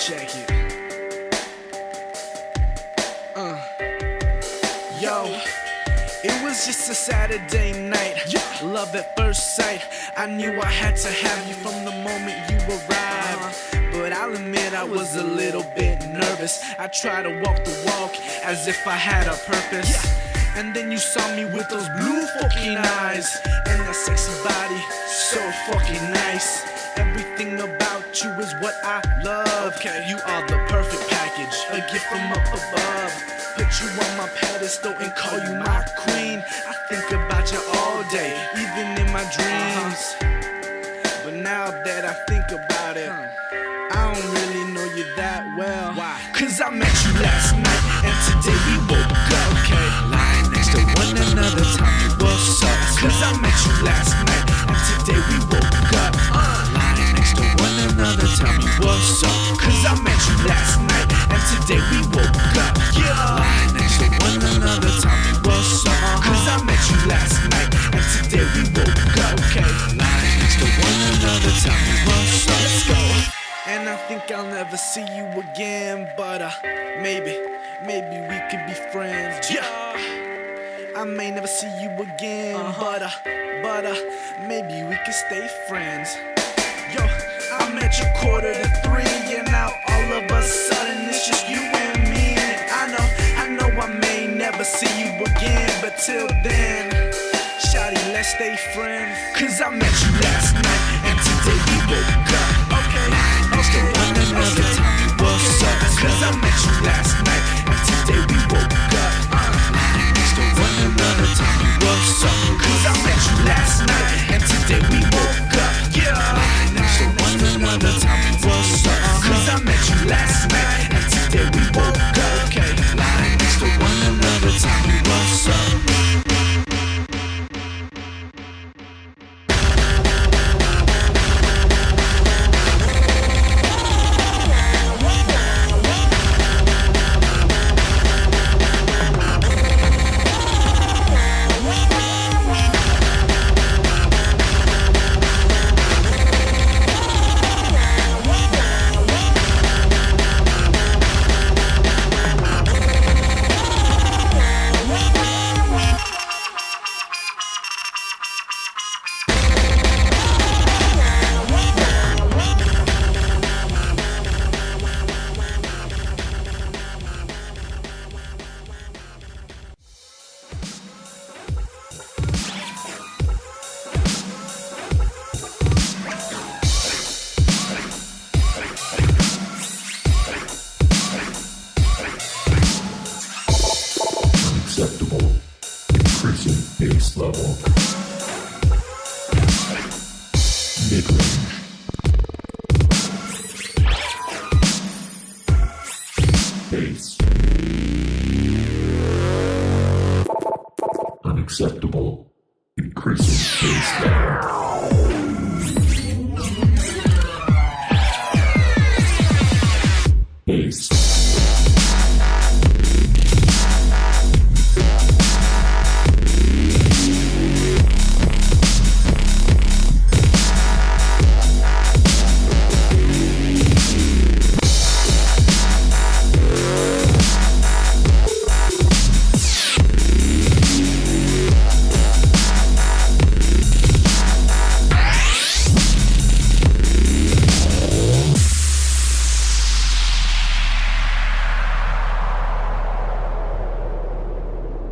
Check it. Yo, it was just a Saturday night. Love at first sight. I knew I had to have you from the moment you arrived. But I'll admit I was a little bit nervous. I tried to walk the walk as if I had a purpose. And then you saw me with those blue fucking eyes and that sexy body, so fucking nice. Everything about you is what I love. You are the perfect package, a gift from up above. Put you on my pedestal and call you my queen. I think about you all day, even in my dreams. But now that I think about it, I don't really know you that well. Why? Cause I met you last night and today we woke up. Lying next to one another, tell me what's up. Cause I met you last night and today we woke up. Lying next to one another, tell me what's up. Cause I met you last night and today we woke up. Lying next to one another, tell me what's up. Cause I met you last night and today we woke up. Lying next to one another, tell me what's up. Let's go. And I think I'll never see you again, but maybe we could be friends. I may never see you again, but maybe we could stay friends. Yo, I met you 2:45, and now all of a sudden it's just you and me. I know I may never see you again, but till then, shawty, let's stay friends. Cause I met you last night and today we woke up. One another, tell me what's up. Cause I met you last night and today we woke up. Lying next to one another, tell me what's up. Cause I met you last night and today we woke up. Lying next to one another, tell me what's up. Cause I met you last night and today we woke up. Lying next to one another, tell me what's up. Acceptable. Increasing bass level. Mid-range. Bass. Unacceptable. Increasing bass level. Bass.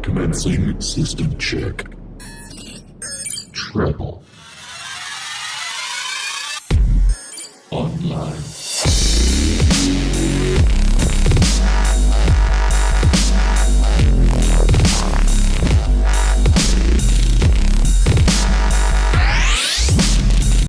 Commencing system check.